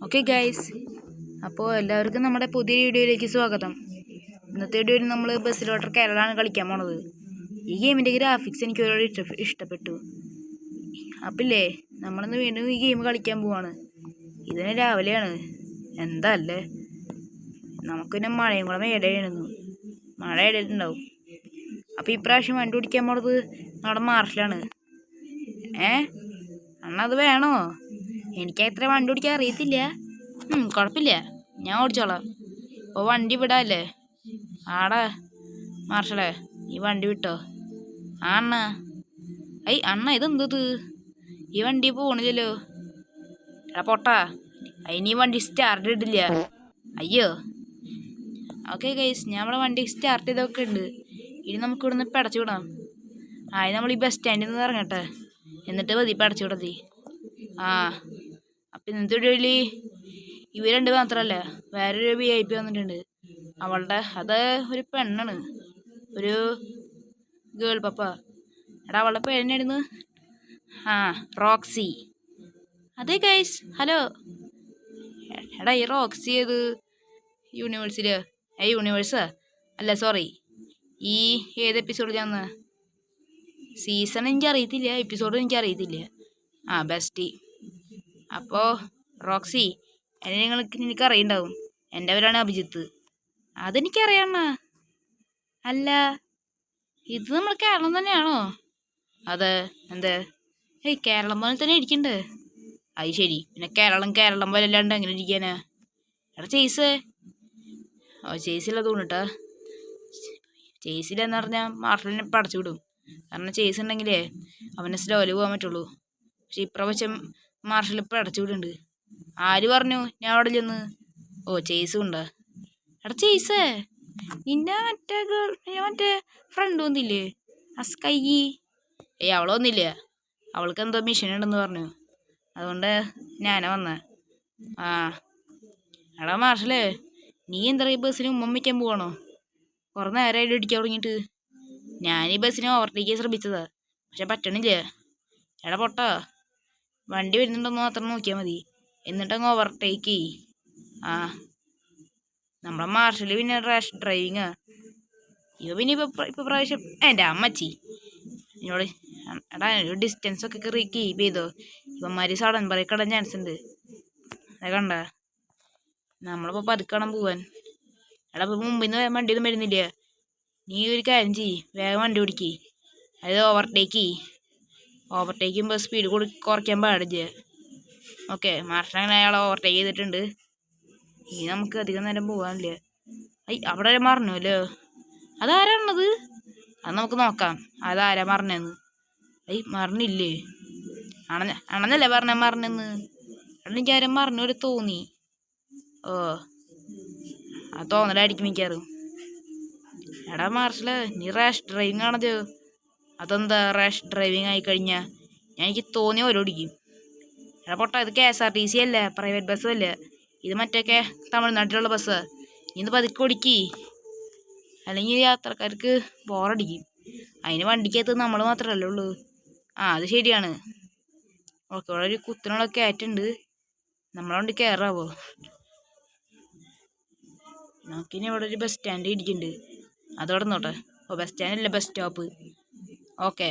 Okay guys, അപ്പോൾ എല്ലാവർക്കും നമ്മുടെ പുതിയ വീഡിയോയിലേക്ക് സ്വാഗതം. ഇന്നത്തെ വീഡിയോയിൽ നമ്മൾ ബസ്സിൽ വാട്ടർ കേരളമാണ് കളിക്കാൻ പോണത്. ഈ ഗെയിമിൻ്റെ ഗ്രാഫിക്സ് എനിക്ക് ഒരുപാട് ഇഷ്ടപ്പെട്ടു. അപ്പില്ലേ നമ്മളിന്ന് വീണ്ടും ഈ ഗെയിം കളിക്കാൻ പോവാണ്. ഇതിന് രാവിലെയാണ്, എന്താ അല്ലേ. നമുക്ക് പിന്നെ മഴയും കൂടെ ഇടയായിരുന്നു, മഴ ഇടയിട്ടുണ്ടാവും. അപ്പോൾ ഇപ്രാവശ്യം വണ്ടി ഓടിക്കാൻ പോണത് നമ്മുടെ മാർഷിലാണ്. അത് വേണോ? എനിക്ക് അത്ര വണ്ടി ഓടിക്കാൻ അറിയത്തില്ല. കുഴപ്പമില്ല, ഞാൻ ഓടിച്ചോളാം. ഇപ്പോൾ വണ്ടി വിടാല്ലേ? ആടാ മാർഷലേ, ഈ വണ്ടി വിട്ടോ. അണ്ണ അണ്ണ ഇതെന്തത്? ഈ വണ്ടി പോണില്ലല്ലോ. എടാ പൊട്ടാ, അതിന് ഈ വണ്ടി സ്റ്റാർട്ട് ഇടില്ല. അയ്യോ. ഓക്കെ ഗൈസ്, ഞാൻ ഇവിടെ വണ്ടി സ്റ്റാർട്ട് ചെയ്തൊക്കെ ഉണ്ട്. ഇനി നമുക്ക് ഇവിടുന്ന് പടച്ചു വിടാം. നമ്മൾ ഈ ബസ് സ്റ്റാൻഡിൽ നിന്ന് ഇറങ്ങട്ടെ, എന്നിട്ട് മതി പടച്ചു വിടത്തി. അപ്പം ഇന്നത്തെ വീഡിയോയിൽ ഇവർ രണ്ട് മാത്രമല്ല, വേറൊരു VIP വന്നിട്ടുണ്ട്. അത് ഒരു പെണ്ണാണ്, ഒരു ഗേൾ പപ്പ. എടാ അവളുടെ പേരെന്നായിരുന്നു? റോക്സി. അതെ ഗൈസ്, ഹലോ. എടാ ഈ റോക്സി ഏത് യൂണിവേഴ്സാ? അല്ല സോറി, ഈ ഏത് എപ്പിസോഡിലാന്ന്? സീസൺ എനിക്കറിയത്തില്ല, എപ്പിസോഡ് എനിക്കറിയത്തില്ല. ബെസ്റ്റി. അപ്പോൾ റോക്സി, എന്നെ നിനക്ക് അറിയണ്ടാവും. എൻ്റെ പേരാണ് അഭിജിത്ത്. അതെനിക്കറിയണ. അല്ല, ഇത് നമ്മൾ കേരളം തന്നെയാണോ? അതെ. എന്തേ? കേരളം പോലെ തന്നെ ഇരിക്കണ്ടേ? അത് ശരി, പിന്നെ കേരളം പോലെ അല്ലാണ്ട് എങ്ങനെ ഇരിക്കാനാ? എടാ ചേസ് ചേസില്ല തോന്നിട്ടാ. ചേസിലെന്ന് പറഞ്ഞാൽ മാർഷലിനെ പടച്ചു വിടും. കാരണം ചേസ് ഉണ്ടെങ്കിലേ അവനെ സ്ലോയിൽ പോകാൻ പറ്റുള്ളൂ. പക്ഷെ ഇപ്രാവശ്യം മാർഷൽ ഇപ്പം അടച്ചു വിടുന്നുണ്ട്. ആര് പറഞ്ഞു ഞാൻ അവിടെ ചെന്ന്? ചേസും ഉണ്ടോ? എടാ ചേസേ, നിന്റെ മറ്റേ ഫ്രണ്ട് വന്നില്ലേ, സ്കൈ? അവളൊന്നില്ല, അവൾക്ക് എന്തോ മിഷൻ ഉണ്ടെന്ന് പറഞ്ഞു. അതുകൊണ്ട് ഞാനാ വന്നേ. എടാ മാർഷലേ, നീ എന്താ ഈ ബസ്സിന് ഉമ്മ വയ്ക്കാൻ പോവാണോ? കുറേ നേരമായിട്ട് ഇടിക്കാൻ തുടങ്ങിയിട്ട്. ഞാൻ ഈ ബസ്സിനെ ഓവർടേക്ക് ചെയ്യാൻ ശ്രമിച്ചതാ, പക്ഷെ പറ്റണില്ല. എടാ പൊട്ടാ, വണ്ടി വരുന്നുണ്ടെന്ന് മാത്രം നോക്കിയാൽ മതി, എന്നിട്ടങ്ങ് ഓവർടേക്ക് ചെയ്യ്. നമ്മുടെ മാർഷൽ പിന്നെ റാഷ് ഡ്രൈവിങ്ങാ. പിന്നെ ഇപ്പൊ പ്രാവശ്യം എൻ്റെ അമ്മച്ചി എന്നോട് എടാ ഒരു ഡിസ്റ്റൻസ് ഒക്കെ കീപ്പ് ചെയ്തോ. ഇവന്മാര് സഡൻ ബ്രേക്ക് ഇടാൻ ചാൻസ് ഉണ്ട്. അതെ കണ്ട, നമ്മളിപ്പോൾ പതുക്കണം പോവാൻ. എടാ ഇപ്പം മുമ്പിൽ നിന്ന് വണ്ടിയൊന്നും വരുന്നില്ല. നീ ഒരു കാര്യം ചെയ്യ്, വേഗം വണ്ടി ഓടിക്ക്. അതായത് ഓവർടേക്ക് ചെയ്യുമ്പോൾ സ്പീഡ് കുറയ്ക്കാൻ പാടില്ല. ഓക്കെ, മാർഷൽ അങ്ങനെ അയാളെ ഓവർടേക്ക് ചെയ്തിട്ടുണ്ട്. ഇനി നമുക്ക് അധികം നേരം പോകാനില്ല. അവിടെ മറന്നുല്ലോ. അതാരാണത്? അത് നമുക്ക് നോക്കാം, അതാരാ മറന്നെന്ന്. മറന്നില്ലേ? അണന്നല്ലേ മറന്നെന്ന്. എനിക്ക് ആരും മറന്നു ഒരു തോന്നി. ആ തോന്നലായിരിക്കും മിക്കാറും. എടാ മാർഷല്, നീ റാഷ് ഡ്രൈവിംഗ് ആണത്. അതെന്താ റാഷ് ഡ്രൈവിംഗ് ആയി കഴിഞ്ഞാൽ എനിക്ക് തോന്നി ഓരോടിക്കും. എടാ പൊട്ട, ഇത് KSRTC അല്ല, പ്രൈവറ്റ് ബസ്സും അല്ല. ഇത് മറ്റൊക്കെ തമിഴ്നാട്ടിലുള്ള ബസ്. ഇന്ന് പതുക്കെ ഓടിക്കി, അല്ലെങ്കിൽ യാത്രക്കാർക്ക് ബോറടിക്കും. അതിന് വണ്ടിക്കകത്ത് നമ്മൾ മാത്രമല്ലേ ഉള്ളൂ. അത് ശരിയാണ്. ഓക്കെ, ഇവിടെ ഒരു കുത്തിനുള്ള കയറ്റുണ്ട്. നമ്മളെ വണ്ടി കയറാവോ? നമുക്കിനി ഇവിടെ ഒരു ബസ് സ്റ്റാൻഡ് ഇരിക്കുന്നുണ്ട്, അതോടെ നോട്ടെ. ബസ് സ്റ്റാൻഡല്ല, ബസ് സ്റ്റോപ്പ്. ഓക്കെ,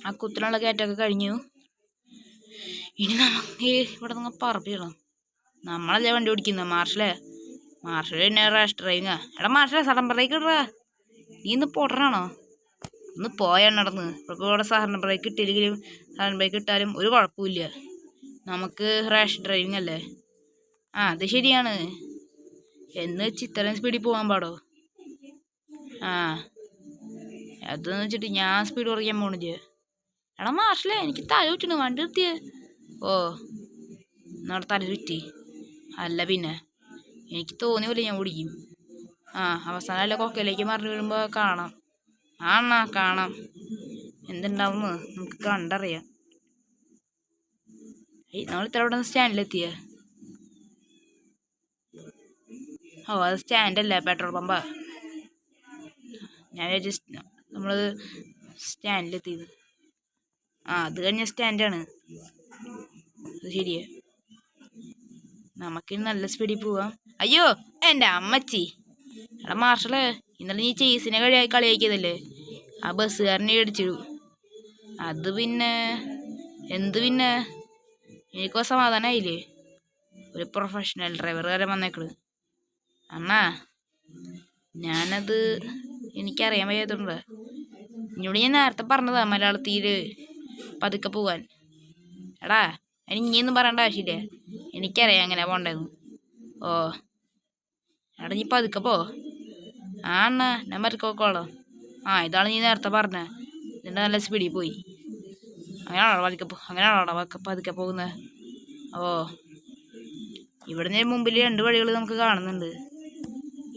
ആ കുത്തിനുള്ള കയറ്റമൊക്കെ കഴിഞ്ഞു. ഇനി നമുക്ക് ഇവിടെ നിന്ന് പറപ്പിക്കണം. നമ്മളല്ലേ വണ്ടി ഓടിക്കുന്ന മാർഷൽ പിന്നെ റാഷ് ഡ്രൈവിങ്ങാ. എടാ മാർഷലെ, സഡൻ ബ്രേക്ക് ഇടറാ. നീ ഇന്ന് പൊട്ടനാണോ? ഒന്ന് പോയാൽ നടന്ന്. ഇപ്പോൾ ഇവിടെ സഡൻ ബ്രേക്ക് ഇട്ടില്ലെങ്കിലും സഡൻ ബ്രേക്ക് ഇട്ടാലും ഒരു കുഴപ്പമില്ല. നമുക്ക് റാഷ് ഡ്രൈവിംഗ് അല്ലേ. അത് ശരിയാണ്. എന്ന് വെച്ച് ഇത്രയും സ്പീഡിൽ പോകാൻ പാടോ? അതെന്ന് വെച്ചിട്ട് ഞാൻ സ്പീഡ് കുറയ്ക്കാൻ പോണില്ല. എടാ മാർഷലേ, എനിക്ക് തല ചുറ്റണു, വണ്ടി നിർത്തിയേ. എന്നോട് തല ചുറ്റി. അല്ല പിന്നെ എനിക്ക് തോന്നിയ പോലെ ഞാൻ ഓടിക്കും. അവസാനമല്ല കൊക്കയിലേക്ക് മറിഞ്ഞു വീഴുമ്പോൾ കാണാം. കാണാം, എന്തുണ്ടാവുമെന്ന് നമുക്ക് കണ്ടറിയാം. നമ്മൾ ഇത്ര ഇവിടെ സ്റ്റാൻഡിലെത്തിയ. അത് സ്റ്റാൻഡല്ല, പെട്രോൾ പമ്പാ. ഞാൻ നമ്മൾ സ്റ്റാൻഡിലെത്തിയത്. അത് കഴിഞ്ഞ സ്റ്റാൻഡാണ്. അത് ശരിയാ. നമുക്കിനി നല്ല സ്പീഡിൽ പോവാം. അയ്യോ എൻ്റെ അമ്മച്ചി. എടാ മാർഷലേ, ഇന്നലെ നീ ചേസിനെ കളിയാക്കിയതല്ലേ? ആ ബസ്സുകാരനെ ഇടിച്ചിടൂ. അത് പിന്നെ പിന്നെ എനിക്കോ സമാധാനമായില്ലേ? ഒരു പ്രൊഫഷണൽ ഡ്രൈവർ വരെ വന്നേക്കണ്. അണ്ണാ, ഞാനത് എനിക്കറിയാൻ വയ്യാത്തതുണ്ട്. എന്നോട് ഞാൻ നേരത്തെ പറഞ്ഞതാ മലയാളത്തിൽ പതുക്കെ പോവാൻ. എടാ, ഇനിയൊന്നും പറയേണ്ട ആവശ്യമില്ല. എനിക്കറിയാം എങ്ങനെ പോകേണ്ടതെന്ന്. ഓ എടാ, നീ പതുക്കെ പോ. ആ അണ്ണാ, ഞാൻ പതുക്കെ പോക്കോളാം. ഇതാണ് നീ നേരത്തെ പറഞ്ഞത്. ഇതിൻ്റെ നല്ല സ്പീഡിൽ പോയി. അങ്ങനെയാണോ പതുക്കെ പോകുന്നത്? ഓ, ഇവിടുന്ന് മുമ്പിൽ 2 വഴികൾ നമുക്ക് കാണുന്നുണ്ട്.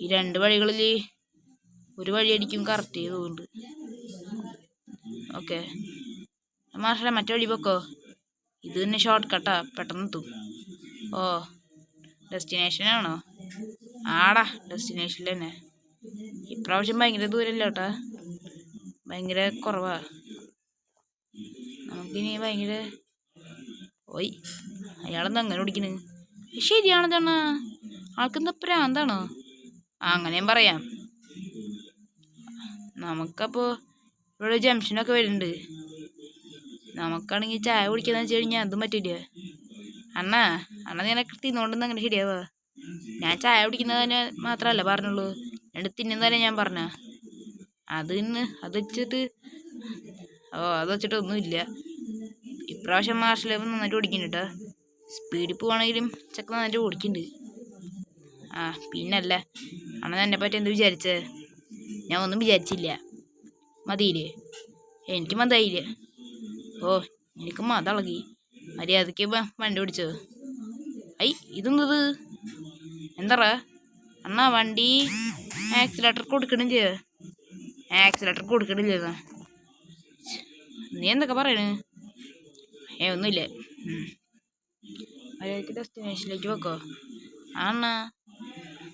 ഈ 2 വഴികളിൽ ഒരു വഴിയായിരിക്കും കറക്റ്റ് ചെയ്തുകൊണ്ട്. ഓക്കെ മാഷേ, മറ്റേ വഴി പൊക്കോ. ഇത് തന്നെ ഷോർട്ട് കട്ടാ, പെട്ടെന്ന് എത്തും. ഓ, ഡെസ്റ്റിനേഷനാണോ? ആടാ, ഡെസ്റ്റിനേഷനിൽ തന്നെ. ഇപ്രാവശ്യം ഭയങ്കര ദൂരമല്ല കേട്ടാ, ഭയങ്കര കുറവാ. നമുക്കിനി ഭയങ്കര ഓയ്, അയാളെന്താ അങ്ങനെ ഓടിക്കണ്? ശരിയാണെന്നാ, ആൾക്കെന്താ പ്രാന്താണോ? അങ്ങനെയും പറയാം. നമുക്കപ്പോൾ ഇവിടെ ജംഗ്ഷനൊക്കെ വരുന്നുണ്ട്. നമുക്കാണെങ്കിൽ ചായ കുടിക്കാന്ന് വെച്ച് കഴിഞ്ഞാൽ അതും പറ്റില്ല. അണ്ണാ നിനക്ക് തിന്നോണ്ടെന്ന് അങ്ങനെ ശരിയാവാ? ഞാൻ ചായ കുടിക്കുന്നതിന് മാത്രമല്ല പറഞ്ഞുള്ളൂ, രണ്ട് തിന്നുന്നതല്ലേ ഞാൻ പറഞ്ഞ. അത് വെച്ചിട്ട് ഒന്നുമില്ല. ഇപ്രാവശ്യം മാർഷൽ നന്നായിട്ട് ഓടിക്കുന്നുണ്ട് കേട്ടോ. സ്പീഡിൽ പോവാണെങ്കിലും ചെക്ക നന്നായിട്ട് ഓടിക്കുന്നുണ്ട്. പിന്നല്ല, അണ്ണൻ എന്നെ പറ്റി എന്ത് വിചാരിച്ചേ? ഞാൻ ഒന്നും വിചാരിച്ചില്ല. മതിയില്ലേ? എനിക്ക് മതായില്ല. ഓ, എനിക്ക് മതളകി. മര്യാദയ്ക്ക് വണ്ടി ഓടിച്ചോ. ഇതെന്തത്? എന്താ അണ്ണാ, വണ്ടി ആക്സിലേറ്റർ കൊടുക്കണില്ല. നീ എന്തൊക്കെ പറയണ്? ഒന്നുമില്ല. മര്യാദയ്ക്ക് ഡെസ്റ്റിനേഷനിലേക്ക് വെക്കോ. അണ്ണാ,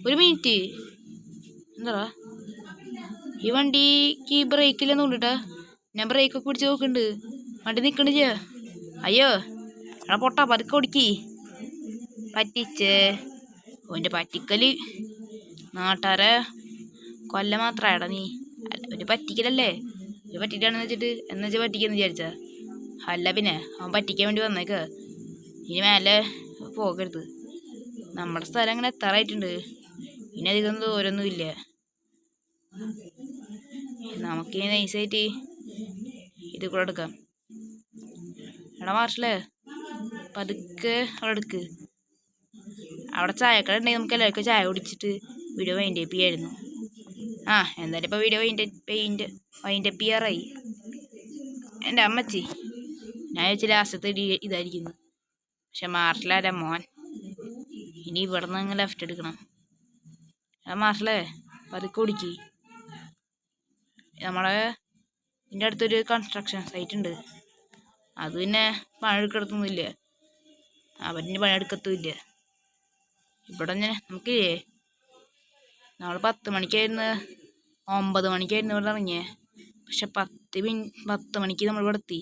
ഒരു മിനിറ്റ്. എന്താ ഈ വണ്ടിക്ക് ബ്രേക്കില്ലെന്ന് കൊണ്ടിട്ടാ? ഞാൻ ബ്രേക്കൊക്കെ പിടിച്ച് നോക്കുന്നുണ്ട്, വണ്ടി നിൽക്കണില്ല. അയ്യോ എടാ പൊട്ടാ, പതുക്കെ ഓടിക്കി. പറ്റിച്ചേ. ഓൻ്റെ പറ്റിക്കൽ നാട്ടാരെ കൊല്ല മാത്രമായടാ നീ. ഒരു പറ്റിക്കലല്ലേ? ഒരു പറ്റിയിട്ടാണെന്ന് വെച്ചിട്ട് എന്ന് വെച്ചാൽ പറ്റിക്കെന്ന് വിചാരിച്ചാ? അല്ല പിന്നെ, അവൻ പറ്റിക്കാൻ വേണ്ടി വന്നേക്ക. ഇനി മേലെ പോകരുത്. നമ്മുടെ സ്ഥലം അങ്ങനെ എത്താറായിട്ടുണ്ട്. ഇനി അധികം ദൂരമൊന്നും ഇല്ല. നമുക്കിനി നൈസായിട്ട് ഇത് കൂടെ എടുക്കാം. എടാ മാർഷലേ, പതുക്കെ അവിടെ എടുക്ക്. അവിടെ ചായക്കട ഉണ്ടെങ്കിൽ നമുക്ക് എല്ലാവർക്കും ചായ കുടിച്ചിട്ട് വീഡിയോ വൈൻഡപ്പ് ചെയ്യായിരുന്നു. എന്തായാലും ഇപ്പോൾ വീഡിയോ വൈൻഡപ്പ് ചെയ്യാറായി. എൻ്റെ അമ്മച്ചി, ഞാൻ വെച്ച് ലാസ്റ്റത്തെ ഇതായിരിക്കുന്നു. പക്ഷെ മാർഷലാരാ മോൻ. ഇനി ഇവിടെ നിന്ന് അങ്ങ് ലെഫ്റ്റ് എടുക്കണം. മാർഷലേ, പതുക്കെ ഓടിക്ക്. നമ്മളെ ഇതിൻ്റെ അടുത്തൊരു കൺസ്ട്രക്ഷൻ സൈറ്റ് ഉണ്ട്. അത് പിന്നെ പണിയെടുക്കത്തൊന്നുമില്ല. അവരിന് പണിയെടുക്കത്തുമില്ല. ഇവിടെ നമുക്കില്ലേ, നമ്മൾ 10 മണിക്കായിരുന്നു 9 മണിക്കായിരുന്നു ഇവിടെ ഇറങ്ങിയേ. പക്ഷെ 10 മണിക്ക് നമ്മൾ ഇവിടെ എത്തി.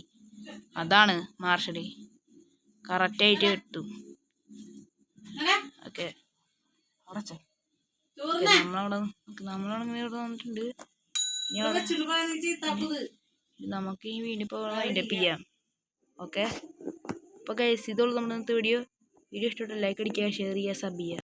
അതാണ് മാർഷൽ, കറക്റ്റായിട്ട് കിട്ടും. ഓക്കെ, നമ്മളവിടെ ഇവിടെ വന്നിട്ടുണ്ട്. നമുക്ക് ഈ വീഡിയോ ഇപ്പോൾ വൈൻഡപ്പ് ചെയ്യാം. ഓക്കെ, അപ്പോൾ ഗൈസ്, ഇതുള്ളൂ നമ്മുടെ ഇന്നത്തെ വീഡിയോ. ഇഷ്ടപ്പെട്ട ലൈക്ക് അടിക്കുക, ഷെയർ ചെയ്യുക, സബ് ചെയ്യുക.